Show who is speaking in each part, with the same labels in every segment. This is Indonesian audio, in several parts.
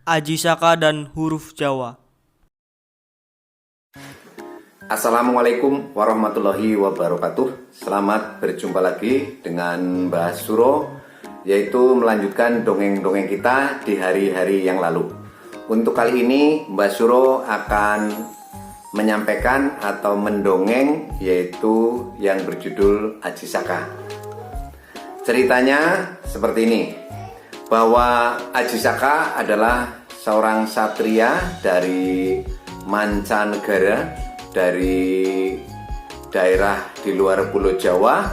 Speaker 1: Aji Saka dan huruf Jawa.
Speaker 2: Assalamualaikum warahmatullahi wabarakatuh. Selamat berjumpa lagi dengan Mbah Suro, yaitu melanjutkan dongeng-dongeng kita di hari-hari yang lalu. Untuk kali ini Mbah Suro akan menyampaikan atau mendongeng, yaitu yang berjudul Aji Saka. Ceritanya seperti ini, bahwa Aji Saka adalah seorang satria dari mancanegara, dari daerah di luar Pulau Jawa,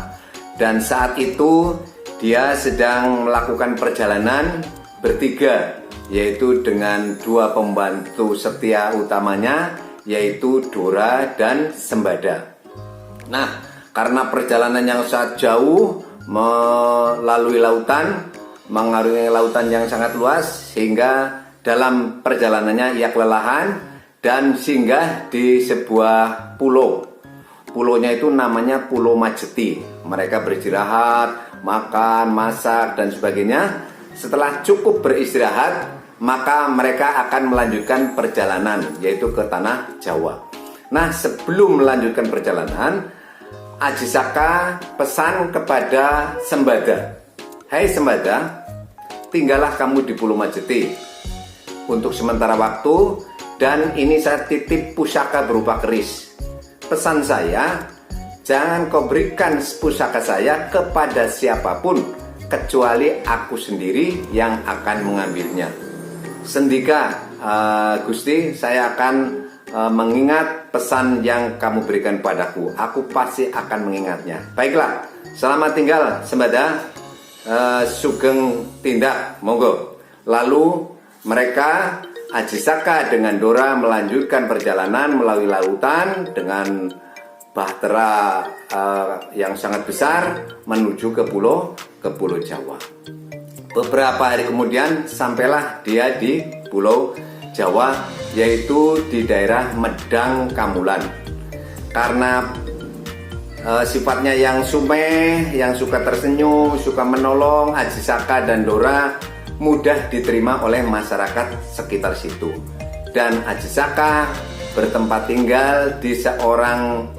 Speaker 2: dan saat itu dia sedang melakukan perjalanan bertiga, yaitu dengan dua pembantu setia utamanya, yaitu Dora dan Sembada. Nah, karena perjalanan yang sangat jauh melalui lautan, mengarungi lautan yang sangat luas, sehingga dalam perjalanannya ia kelelahan dan singgah di sebuah pulau. Pulaunya itu namanya Pulau Majeti. Mereka beristirahat, makan, masak, dan sebagainya. Setelah cukup beristirahat, maka mereka akan melanjutkan perjalanan, yaitu ke tanah Jawa. Nah, sebelum melanjutkan perjalanan, Aji Saka pesan kepada Sembada. Hai Sembada, tinggallah kamu di Pulau Majeti untuk sementara waktu, dan ini saya titip pusaka berupa keris. Pesan saya, jangan kau berikan pusaka saya kepada siapapun kecuali aku sendiri yang akan mengambilnya. Sendika Gusti, saya akan mengingat pesan yang kamu berikan padaku. Aku pasti akan mengingatnya. Baiklah, selamat tinggal Sembada. Sugeng tindak, monggo. Lalu mereka, Aji Saka dengan Dora, melanjutkan perjalanan melalui lautan dengan bahtera yang sangat besar menuju ke Pulau Jawa. Beberapa hari kemudian sampailah dia di Pulau Jawa, yaitu di daerah Medang Kamulan. Karena sifatnya yang sumeh, yang suka tersenyum, suka menolong, Aji Saka dan Dora mudah diterima oleh masyarakat sekitar situ. Dan Aji Saka bertempat tinggal di seorang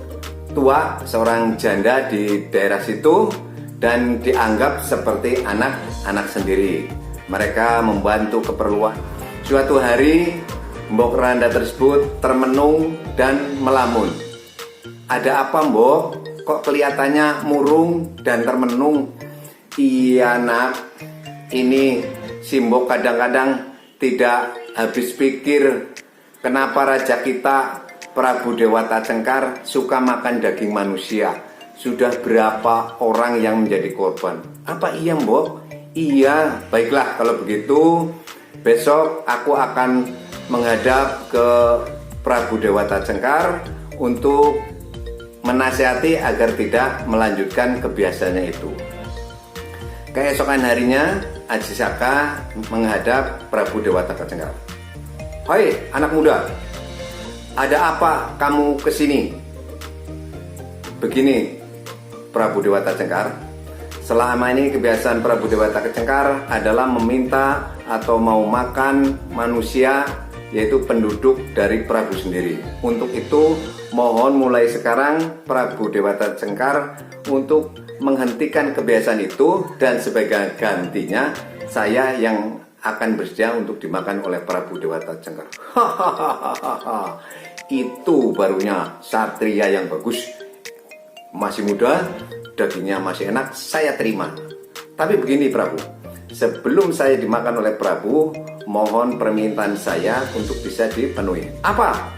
Speaker 2: tua, seorang janda di daerah situ, dan dianggap seperti anak-anak sendiri. Mereka membantu keperluan. Suatu hari Mbok Randa tersebut termenung dan melamun. Ada apa Mbok? Kok kelihatannya murung dan termenung? Iya nak, ini Simbok kadang-kadang tidak habis pikir kenapa raja kita Prabu Dewata Cengkar suka makan daging manusia. Sudah berapa orang yang menjadi korban? Apa iya Mbok? Iya, baiklah kalau begitu besok aku akan menghadap ke Prabu Dewata Cengkar untuk menasihati agar tidak melanjutkan kebiasaannya itu. Keesokan harinya Aji Saka menghadap Prabu Dewata Cengkar. Hai anak muda, ada apa kamu kesini? Begini Prabu Dewata Cengkar, selama ini kebiasaan Prabu Dewata Cengkar adalah meminta atau mau makan manusia, yaitu penduduk dari Prabu sendiri. Untuk itu mohon mulai sekarang Prabu Dewata Cengkar untuk menghentikan kebiasaan itu, dan sebagai gantinya saya yang akan bersedia untuk dimakan oleh Prabu Dewata Cengkar. Hahaha, itu barunya satria yang bagus. Masih muda, dagingnya masih enak, saya terima. Tapi begini Prabu, sebelum saya dimakan oleh Prabu, mohon permintaan saya untuk bisa dipenuhi. Apa?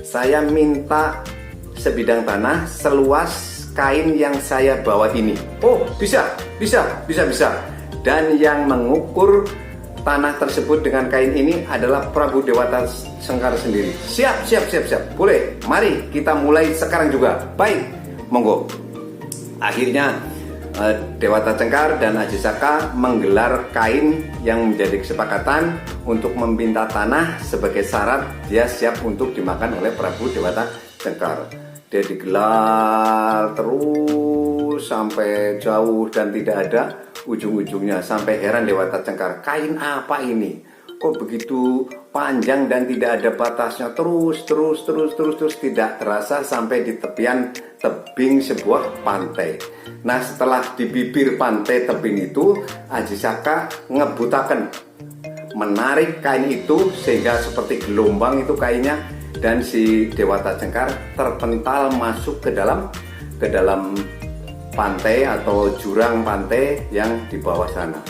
Speaker 2: Saya minta sebidang tanah seluas kain yang saya bawa ini. Oh, bisa. Dan yang mengukur tanah tersebut dengan kain ini adalah Prabu Dewata Cengkar sendiri. Siap. Boleh, mari kita mulai sekarang juga. Baik, monggo. Akhirnya Dewata Cengkar dan Aji Saka menggelar kain yang menjadi kesepakatan untuk meminta tanah sebagai syarat dia siap untuk dimakan oleh Prabu Dewata Cengkar. Dia digelar terus sampai jauh dan tidak ada ujung-ujungnya, sampai heran Dewata Cengkar, kain apa ini? kok begitu panjang dan tidak ada batasnya, terus tidak terasa sampai di tepian tebing sebuah pantai. Nah, setelah di bibir pantai tebing itu, Aji Saka ngebutaken, menarik kain itu sehingga seperti gelombang itu kainnya, dan si Dewata Cengkar terpental masuk ke dalam pantai atau jurang pantai yang di bawah sana.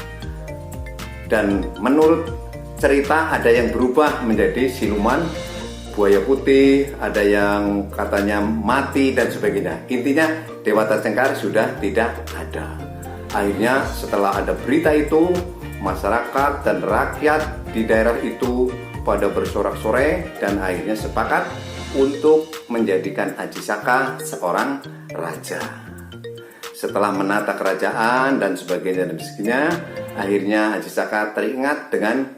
Speaker 2: Dan menurut cerita ada yang berubah menjadi siluman, buaya putih, ada yang katanya mati dan sebagainya. Intinya Dewata Cengkar sudah tidak ada. Akhirnya setelah ada berita itu, masyarakat dan rakyat di daerah itu pada bersorak-sorai dan akhirnya sepakat untuk menjadikan Aji Saka seorang raja. Setelah menata kerajaan dan sebagainya, akhirnya Aji Saka teringat dengan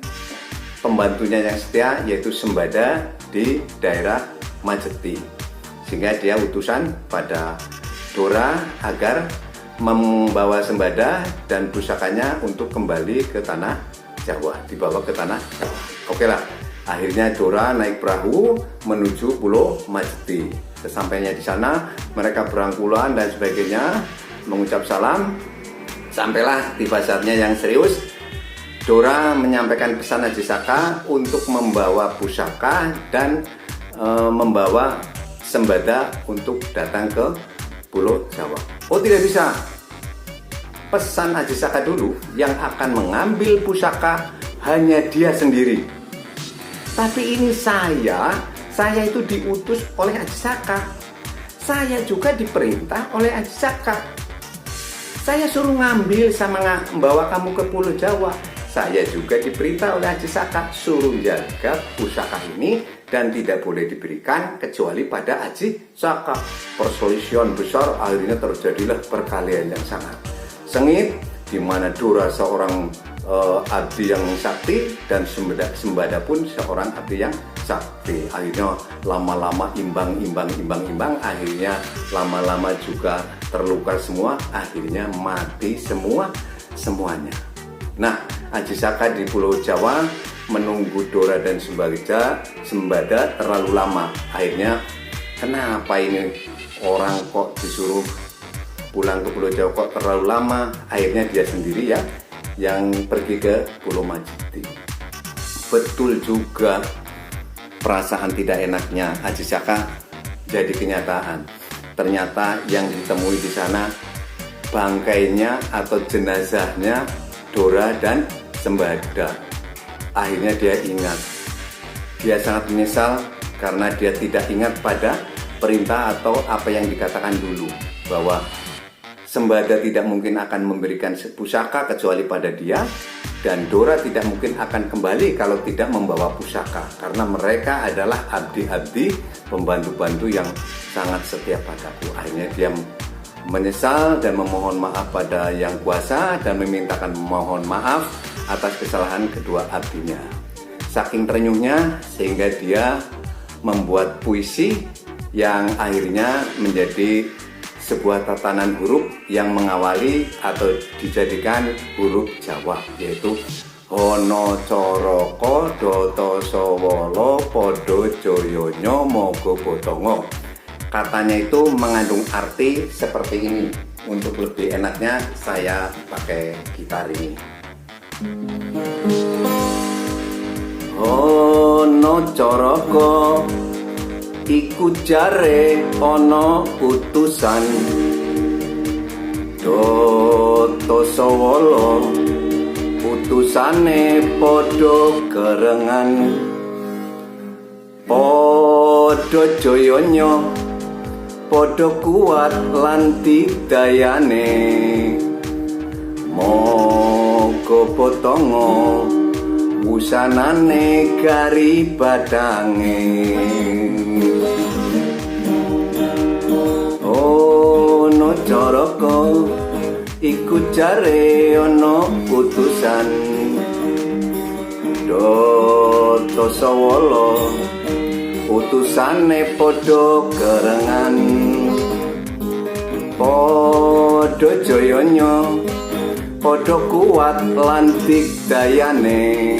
Speaker 2: pembantunya yang setia, yaitu Sembada di daerah Majeti. Sehingga dia utusan pada Dora agar membawa Sembada dan pusakanya untuk kembali ke tanah Jawa, dibawa ke tanah Jawa. Oke lah, akhirnya Dora naik perahu menuju Pulau Majeti. Sesampainya di sana, mereka berangkulan dan sebagainya, mengucap salam. Sampailah tiba saatnya yang serius. Dora menyampaikan pesan Aji Saka untuk membawa pusaka dan membawa Sembada untuk datang ke Pulau Jawa. Oh, tidak bisa. Pesan Aji Saka dulu, yang akan mengambil pusaka hanya dia sendiri. Tapi ini saya itu diutus oleh Aji Saka. Saya juga diperintah oleh Aji Saka. Saya suruh ngambil sama membawa kamu ke Pulau Jawa. Saya juga diperintah oleh Aji Saka suruh jaga pusaka ini dan tidak boleh diberikan kecuali pada Aji Saka. Perselisihan besar, akhirnya terjadilah perkelahian yang sangat sengit, di mana Dora seorang abdi yang sakti dan Sembada pun seorang abdi yang sakti. Akhirnya lama-lama imbang, akhirnya lama-lama juga terluka semua, akhirnya mati semuanya. Nah, Aji Saka di Pulau Jawa menunggu Dora dan Sembada terlalu lama. Akhirnya, kenapa ini orang kok disuruh pulang ke Pulau Jawa kok terlalu lama? Akhirnya dia sendiri ya yang pergi ke Pulau Majeti. Betul juga perasaan tidak enaknya Aji Saka jadi kenyataan. Ternyata yang ditemui di sana bangkainya atau jenazahnya Dora dan Sembada. Akhirnya dia ingat. Dia sangat menyesal karena dia tidak ingat pada perintah atau apa yang dikatakan dulu, bahwa Sembada tidak mungkin akan memberikan pusaka kecuali pada dia, dan Dora tidak mungkin akan kembali kalau tidak membawa pusaka, karena mereka adalah abdi-abdi, pembantu-bantu yang sangat setia padaku. Akhirnya dia menyesal dan memohon maaf pada Yang Kuasa dan memintakan mohon maaf atas kesalahan kedua abdinya. Saking terenyuhnya sehingga dia membuat puisi yang akhirnya menjadi sebuah tatanan huruf yang mengawali atau dijadikan huruf Jawa, yaitu Hono Coroko Doto Sowolo Podo Joyonyo Mogo Botongo. Katanya itu mengandung arti seperti ini. Untuk lebih enaknya saya pakai gitar ini. Hono Coroko iku jare ana utusan, Doto Sowolo utusane padha kerengan, padha joyonyo padha kuat lan didayane, moga potongo wusanane gari badange. Ono Coroko iku jare ana utusan, Doto Sowolo utusane padha kerengan, padha joyonyo padha kuat lan digdayane,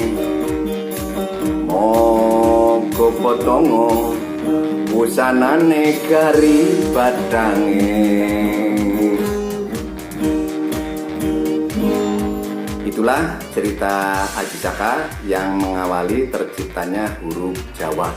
Speaker 2: potongo wusanane gari badange. Itulah cerita Aji Saka yang mengawali terciptanya huruf Jawa.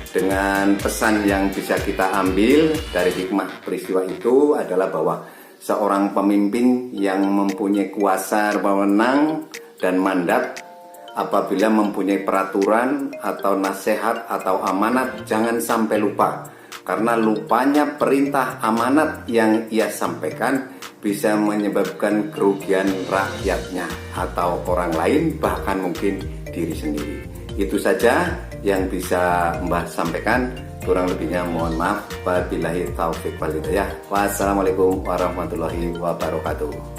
Speaker 2: Dengan pesan yang bisa kita ambil dari hikmah peristiwa itu adalah bahwa seorang pemimpin yang mempunyai kuasa wewenang dan mandat, apabila mempunyai peraturan atau nasihat atau amanat, jangan sampai lupa. Karena lupanya perintah amanat yang ia sampaikan bisa menyebabkan kerugian rakyatnya atau orang lain, bahkan mungkin diri sendiri. Itu saja yang bisa Mbah sampaikan. Kurang lebihnya mohon maaf. Wabillahi taufiq wal hidayah. Wassalamualaikum warahmatullahi wabarakatuh.